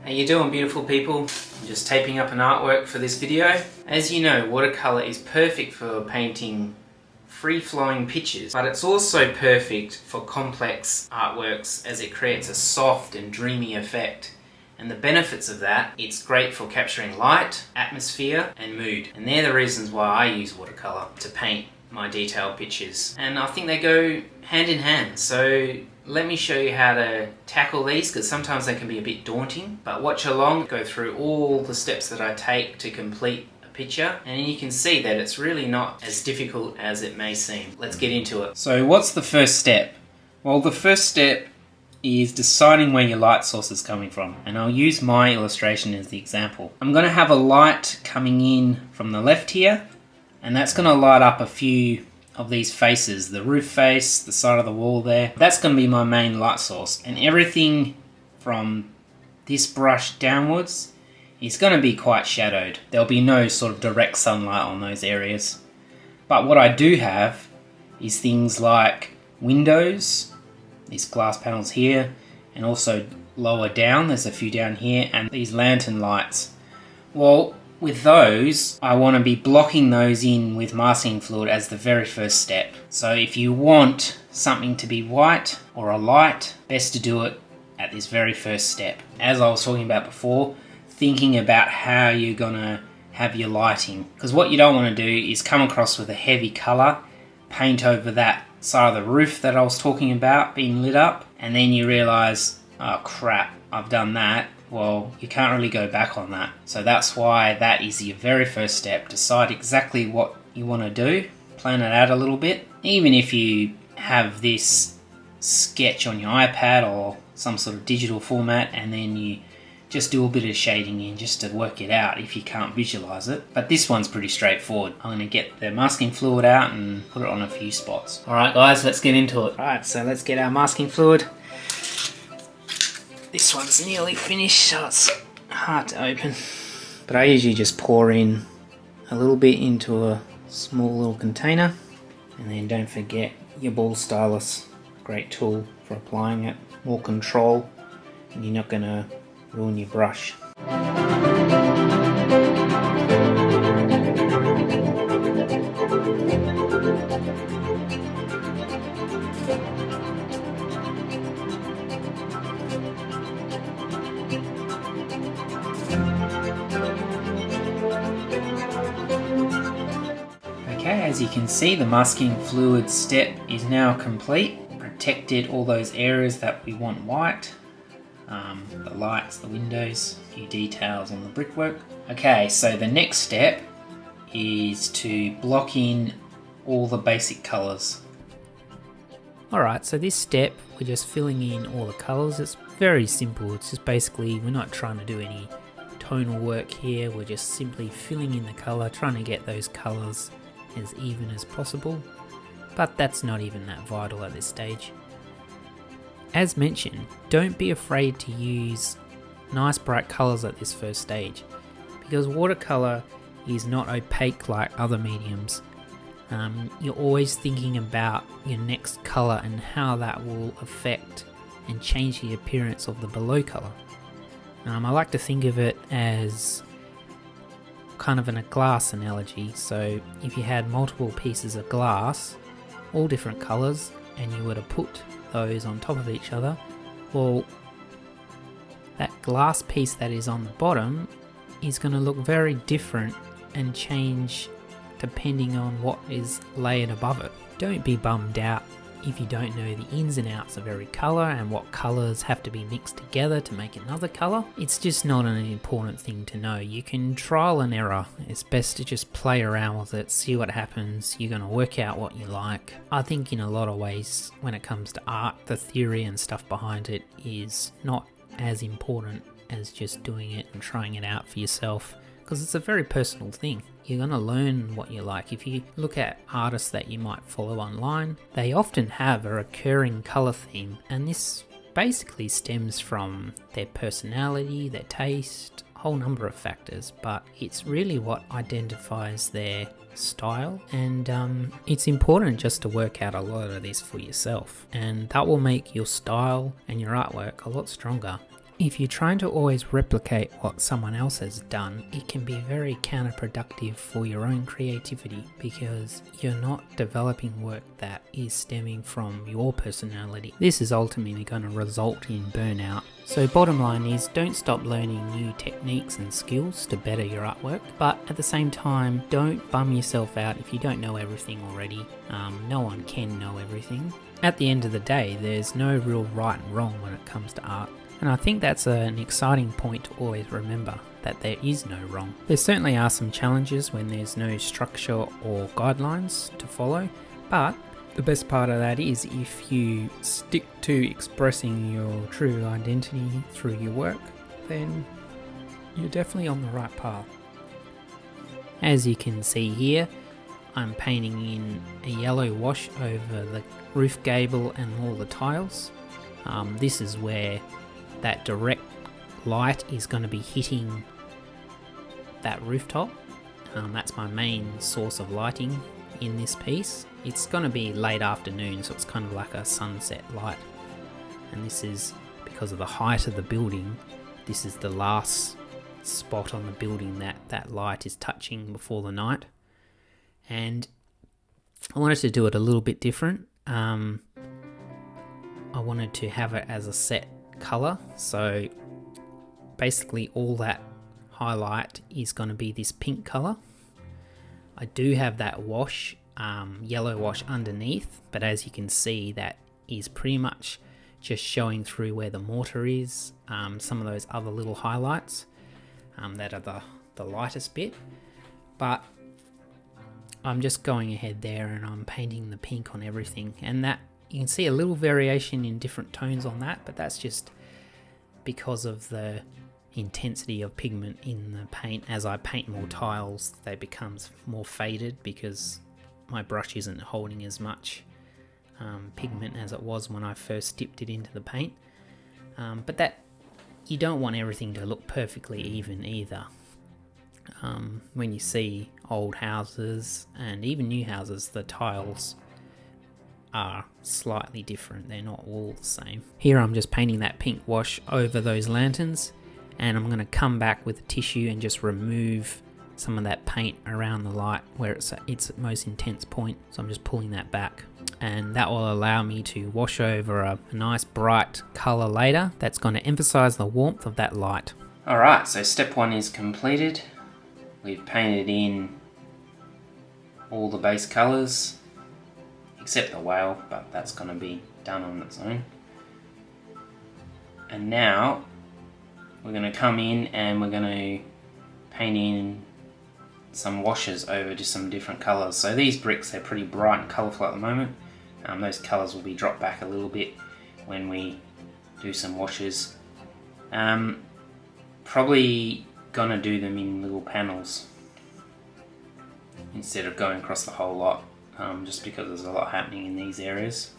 How you doing, beautiful people? I'm just taping up an artwork for this video. As you know, watercolor is perfect for painting free-flowing pictures, but it's also perfect for complex artworks as it creates a soft and dreamy effect. And the benefits of that, it's great for capturing light, atmosphere, and mood. And they're the reasons why I use watercolor to paint my detailed pictures. And I think they go hand in hand. So let me show you how to tackle these, because sometimes they can be a bit daunting. But watch along, go through all the steps that I take to complete a picture, and you can see that it's really not as difficult as it may seem. Let's get into it. So what's the first step? Well, the first step is deciding where your light source is coming from, and I'll use my illustration as the example. I'm going to have a light coming in from the left here, and that's going to light up a few of these faces, the roof face, the side of the wall there. That's going to be my main light source, and everything from this brush downwards is going to be quite shadowed. There'll be no sort of direct sunlight on those areas. But what I do have is things like windows, these glass panels here, and also lower down, there's a few down here, and these lantern lights. Well, with those, I want to be blocking those in with masking fluid as the very first step. So if you want something to be white or a light, best to do it at this very first step. As I was talking about before, thinking about how you're gonna have your lighting. Because what you don't want to do is come across with a heavy color, paint over that side of the roof that I was talking about being lit up, and then you realize, oh crap, I've done that. Well, you can't really go back on that. So that's why that is your very first step. Decide exactly what you want to do, plan it out a little bit. Even if you have this sketch on your iPad or some sort of digital format, and then you just do a bit of shading in just to work it out if you can't visualize it. But this one's pretty straightforward. I'm going to get the masking fluid out and put it on a few spots. Alright guys, let's get into it. Alright, so let's get our masking fluid. This one's nearly finished, so it's hard to open. But I usually just pour in a little bit into a small little container. And then don't forget your ball stylus. Great tool for applying it. More control, and you're not going to ruin your brush. Okay, as you can see, the masking fluid step is now complete. Protected all those areas that we want white. The lights, the windows, a few details on the brickwork. Okay, so the next step is to block in all the basic colours. Alright, so this step, we're just filling in all the colours. It's very simple. It's just basically, we're not trying to do any tonal work here. We're just simply filling in the colour, trying to get those colours as even as possible. But that's not even that vital at this stage. As mentioned, don't be afraid to use nice bright colours at this first stage, because watercolour is not opaque like other mediums. You're always thinking about your next colour and how that will affect and change the appearance of the below colour. I like to think of it as kind of a glass analogy. So if you had multiple pieces of glass, all different colours, and you were to put those on top of each other, well, that glass piece that is on the bottom is going to look very different and change depending on what is layered above it. Don't be bummed out if you don't know the ins and outs of every colour and what colours have to be mixed together to make another colour. It's just not an important thing to know. You can trial and error. It's best to just play around with it, see what happens. You're going to work out what you like. I think in a lot of ways, when it comes to art, the theory and stuff behind it is not as important as just doing it and trying it out for yourself, because it's a very personal thing. You're going to learn what you like. If you look at artists that you might follow online, they often have a recurring colour theme, and this basically stems from their personality, their taste, a whole number of factors, but it's really what identifies their style, and it's important just to work out a lot of this for yourself, and that will make your style and your artwork a lot stronger. If you're trying to always replicate what someone else has done, it can be very counterproductive for your own creativity because you're not developing work that is stemming from your personality. This is ultimately going to result in burnout. So bottom line is, don't stop learning new techniques and skills to better your artwork, but at the same time, don't bum yourself out if you don't know everything already. No one can know everything. At the end of the day, there's no real right and wrong when it comes to art. And I think that's an exciting point to always remember, that there is no wrong. There certainly are some challenges when there's no structure or guidelines to follow, but the best part of that is if you stick to expressing your true identity through your work, then you're definitely on the right path. As you can see here, I'm painting in a yellow wash over the roof gable and all the tiles. This is where that direct light is going to be hitting that rooftop. That's my main source of lighting in this piece. It's going to be late afternoon, so it's kind of like a sunset light. And this is because of the height of the building. This is the last spot on the building that light is touching before the night. And I wanted to do it a little bit different. I wanted to have it as a set color, so basically all that highlight is going to be this pink color. I do have that wash, yellow wash underneath, but as you can see, that is pretty much just showing through where the mortar is, some of those other little highlights that are the lightest bit, but I'm just going ahead there and I'm painting the pink on everything, and that you can see a little variation in different tones on that, but that's just because of the intensity of pigment in the paint. As I paint more tiles, they become more faded because my brush isn't holding as much pigment as it was when I first dipped it into the paint. But that, you don't want everything to look perfectly even either. When you see old houses and even new houses, the tiles are slightly different, they're not all the same. Here I'm just painting that pink wash over those lanterns, and I'm going to come back with a tissue and just remove some of that paint around the light where it's at its most intense point. So I'm just pulling that back, and that will allow me to wash over a nice bright colour later that's going to emphasize the warmth of that light. Alright, so step one is completed. We've painted in all the base colours except the whale, but that's going to be done on its own. And now we're going to come in and we're going to paint in some washes over just some different colours. So these bricks, they're pretty bright and colourful at the moment. Those colours will be dropped back a little bit when we do some washes. Probably going to do them in little panels instead of going across the whole lot. Just because there's a lot happening in these areas.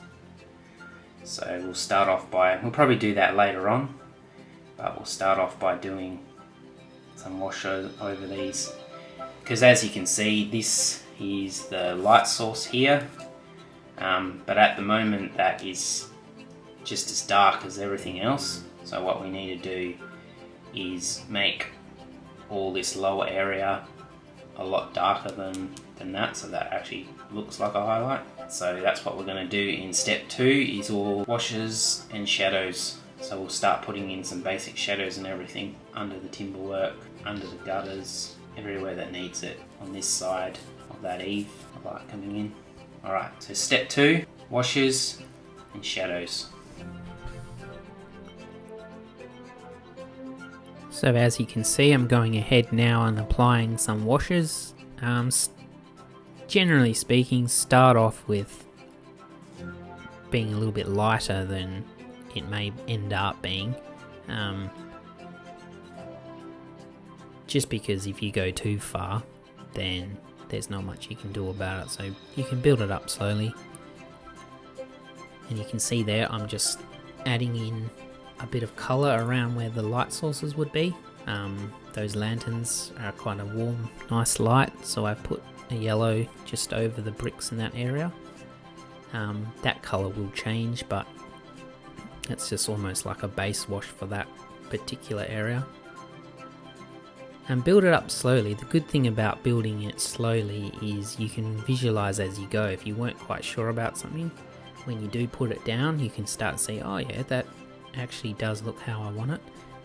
So we'll start off by, we'll probably do that later on, but we'll start off by doing some wash over these. Because as you can see, this is the light source here, but at the moment that is just as dark as everything else. So what we need to do is make all this lower area a lot darker than that, so that actually looks like a highlight. So that's what we're going to do in step 2, is all washes and shadows. So we'll start putting in some basic shadows and everything under the timber work, under the gutters, everywhere that needs it on this side of that eave of light coming in. Alright, so step 2, washes and shadows. So as you can see, I'm going ahead now and applying some washes. Generally speaking, start off with being a little bit lighter than it may end up being. Just because if you go too far, then there's not much you can do about it, so you can build it up slowly. And you can see there, I'm just adding in a bit of colour around where the light sources would be. Those lanterns are quite a warm, nice light, so I've put a yellow just over the bricks in that area. That colour will change, but it's just almost like a base wash for that particular area. And build it up slowly. The good thing about building it slowly is you can visualize as you go. If you weren't quite sure about something, when you do put it down, you can start to see, oh yeah, that actually does look how I want it.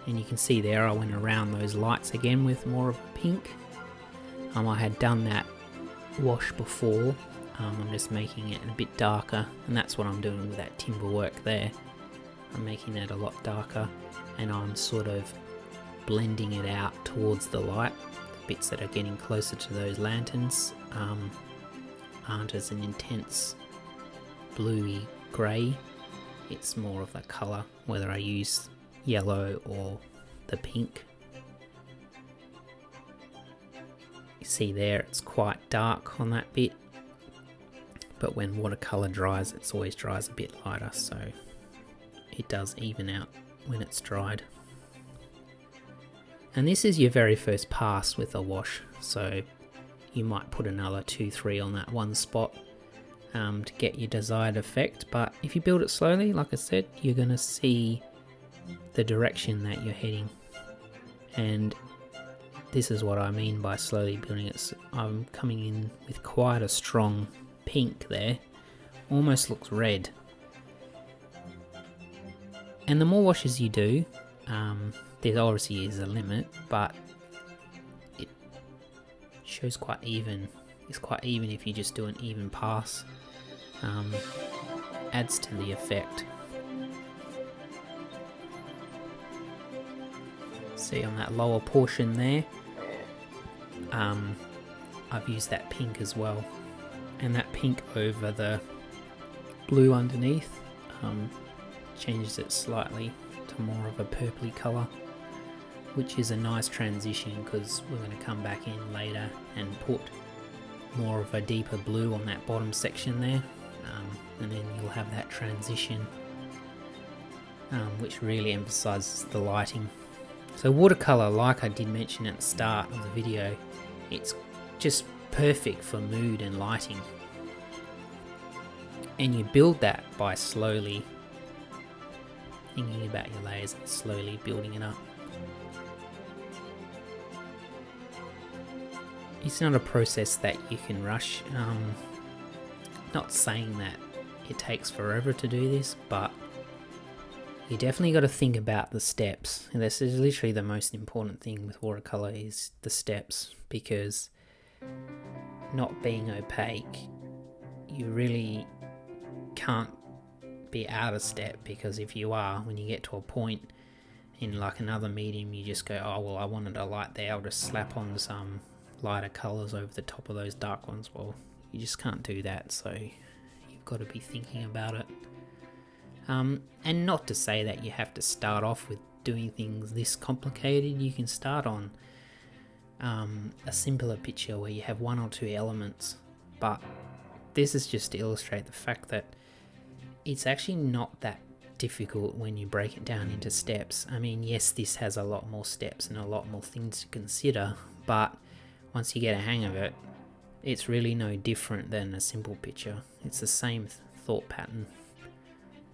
And you can see there I went around those lights again with more of a pink. I had done that wash before. I'm just making it a bit darker, and that's what I'm doing with that timber work there. I'm making that a lot darker, and I'm sort of blending it out towards the light. The bits that are getting closer to those lanterns aren't as an intense bluey grey. It's more of the colour, whether I use yellow or the pink. You see there it's quite dark on that bit, but when watercolour dries, it always dries a bit lighter, so it does even out when it's dried. And this is your very first pass with a wash, so you might put another 2-3 on that one spot to get your desired effect. But if you build it slowly, like I said, you're going to see the direction that you're heading. And this is what I mean by slowly building it. I'm coming in with quite a strong pink there, almost looks red. And the more washes you do, there obviously is a limit, but it shows quite even. It's quite even if you just do an even pass. Adds to the effect. See on that lower portion there, I've used that pink as well, and that pink over the blue underneath changes it slightly to more of a purpley colour, which is a nice transition because we're going to come back in later and put more of a deeper blue on that bottom section there, and then you'll have that transition which really emphasises the lighting. So watercolour, like I did mention at the start of the video, it's just perfect for mood and lighting, and you build that by slowly thinking about your layers and slowly building it up. It's not a process that you can rush. Not saying that it takes forever to do this, but you definitely got to think about the steps. And this is literally the most important thing with watercolour, is the steps, because not being opaque, you really can't be out of step, because if you are, when you get to a point in like another medium, you just go, oh well, I wanted a light there, I'll just slap on some lighter colours over the top of those dark ones. Well, you just can't do that, so you've got to be thinking about it. And not to say that you have to start off with doing things this complicated. You can start on a simpler picture where you have one or two elements, but this is just to illustrate the fact that it's actually not that difficult when you break it down into steps. I mean, yes, this has a lot more steps and a lot more things to consider, but once you get a hang of it, it's really no different than a simple picture. It's the same thought pattern.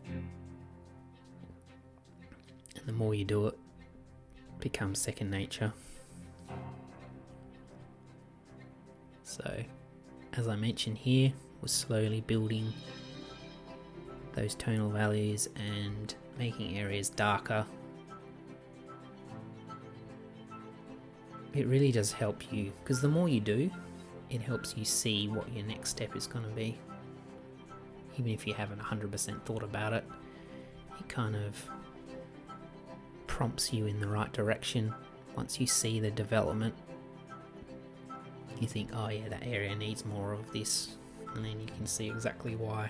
And the more you do it, it becomes second nature. So, as I mentioned here, we're slowly building those tonal values and making areas darker. It really does help you, because the more you do, it helps you see what your next step is going to be. Even if you haven't 100% thought about it, it kind of prompts you in the right direction. Once you see the development, you think, oh yeah, that area needs more of this, and then you can see exactly why.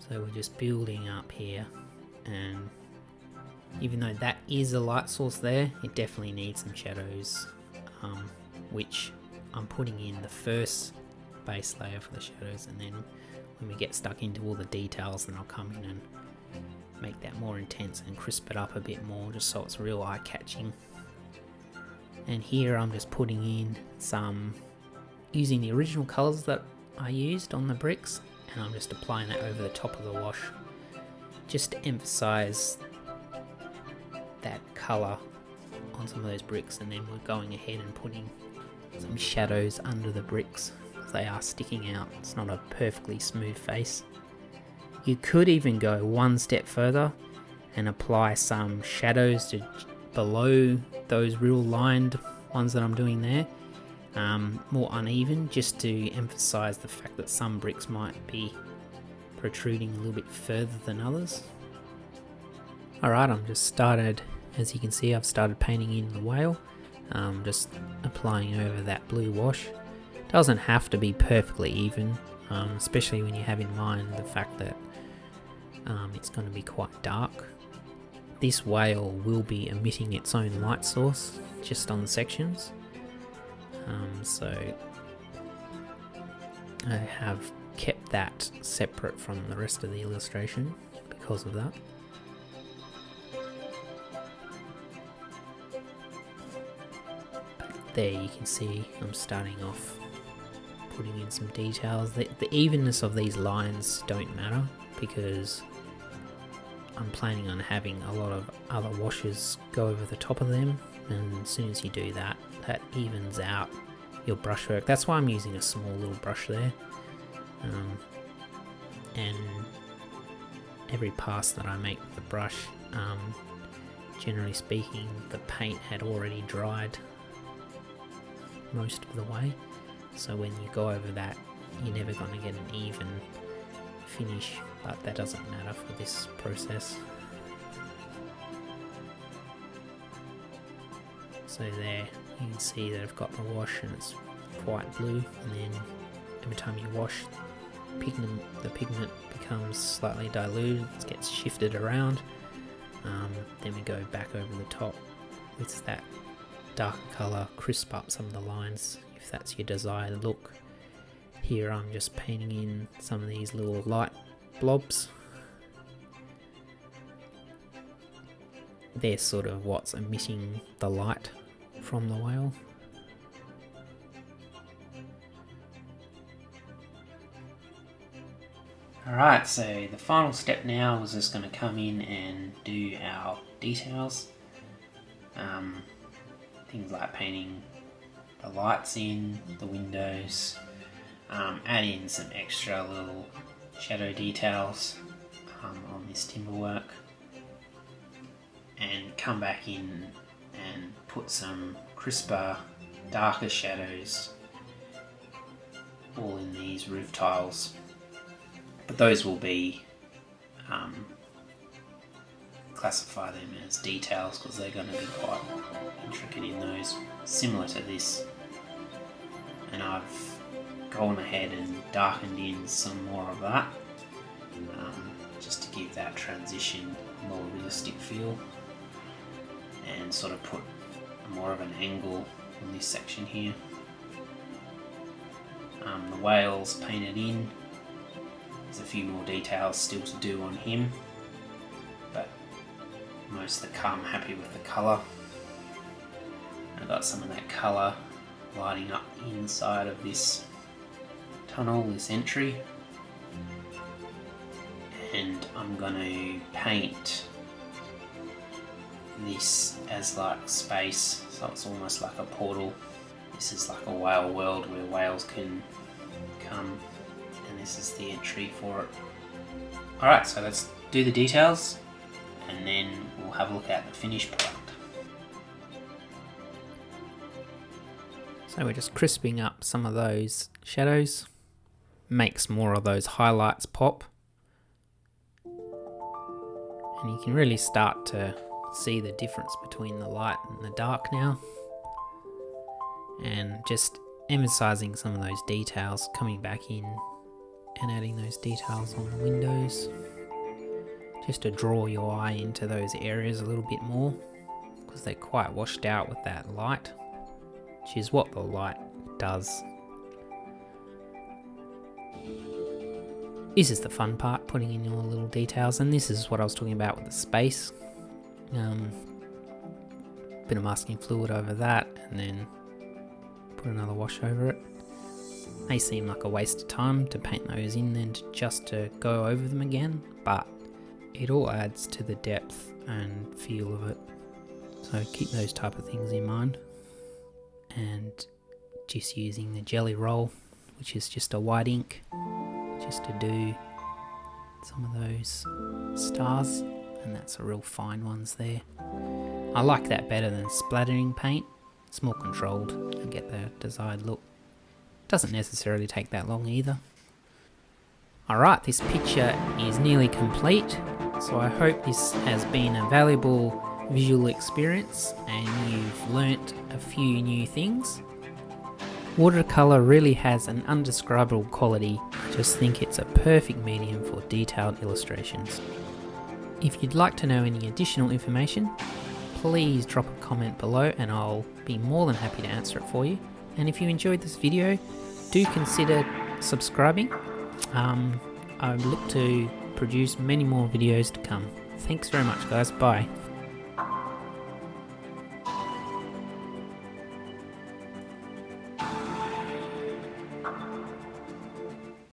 So we're just building up here, and even though that is a light source there, it definitely needs some shadows, which I'm putting in the first base layer for the shadows, and then when we get stuck into all the details, then I'll come in and make that more intense and crisp it up a bit more, just so it's real eye-catching. And here I'm just putting in some, using the original colours that I used on the bricks, and I'm just applying that over the top of the wash. just to emphasize that colour on some of those bricks, and then we're going ahead and putting some shadows under the bricks. They are sticking out. It's not a perfectly smooth face. You could even go one step further and apply some shadows to below those real lined ones that I'm doing there, more uneven, just to emphasize the fact that some bricks might be protruding a little bit further than others. Alright, I'm just started, as you can see, I've started painting in the whale, just applying over that blue wash. Doesn't have to be perfectly even, especially when you have in mind the fact that it's going to be quite dark. This whale will be emitting its own light source just on the sections, so I have kept that separate from the rest of the illustration because of that. But there you can see I'm starting off putting in some details. The evenness of these lines don't matter because I'm planning on having a lot of other washes go over the top of them, and as soon as you do that, that evens out your brushwork. That's why I'm using a small little brush there, and every pass that I make with the brush, generally speaking, the paint had already dried most of the way, so when you go over that, you're never going to get an even finish, but that doesn't matter for this process. So there you can see that I've got the wash and it's quite blue, and then every time you wash, the pigment becomes slightly diluted, it gets shifted around. Then we go back over the top with that darker colour, crisp up some of the lines if that's your desired look. Here I'm just painting in some of these little light blobs. They're sort of what's emitting the light from the whale. Alright, so the final step now is just going to come in and do our details. Things like painting the lights in, the windows, add in some extra little shadow details on this timber work, and come back in and put some crisper, darker shadows all in these roof tiles. But those will be, classify them as details because they're going to be quite intricate in those, similar to this. And I've gone ahead and darkened in some more of that, just to give that transition a more realistic feel, and sort of put more of an angle on this section here. The whale's painted in. There's a few more details still to do on him, but most of the car I'm happy with the colour. I've got some of that colour lighting up inside of this tunnel, this entry, and I'm going to paint this as like space, so it's almost like a portal. This is like a whale world where whales can come, and this is the entry for it. Alright, so let's do the details and then we'll have a look at the finished product. So we're just crisping up some of those shadows, makes more of those highlights pop, and you can really start to see the difference between the light and the dark now, and just emphasizing some of those details, coming back in and adding those details on the windows just to draw your eye into those areas a little bit more, because they're quite washed out with that light, which is what the light does. This is the fun part, putting in all the little details, and this is what I was talking about with the space. Bit of masking fluid over that, and then put another wash over it. May seem like a waste of time to paint those in then just to go over them again, but it all adds to the depth and feel of it. So keep those type of things in mind. And just using the jelly roll, which is just a white ink, just to do some of those stars, and that's the real fine ones there. I like that better than splattering paint. It's more controlled and get the desired look. Doesn't necessarily take that long either. Alright, this picture is nearly complete, so I hope this has been a valuable visual experience and you've learnt a few new things. Watercolour really has an undescribable quality. I just think it's a perfect medium for detailed illustrations. If you'd like to know any additional information, please drop a comment below and I'll be more than happy to answer it for you. And if you enjoyed this video, do consider subscribing. I look to produce many more videos to come. Thanks very much guys, bye.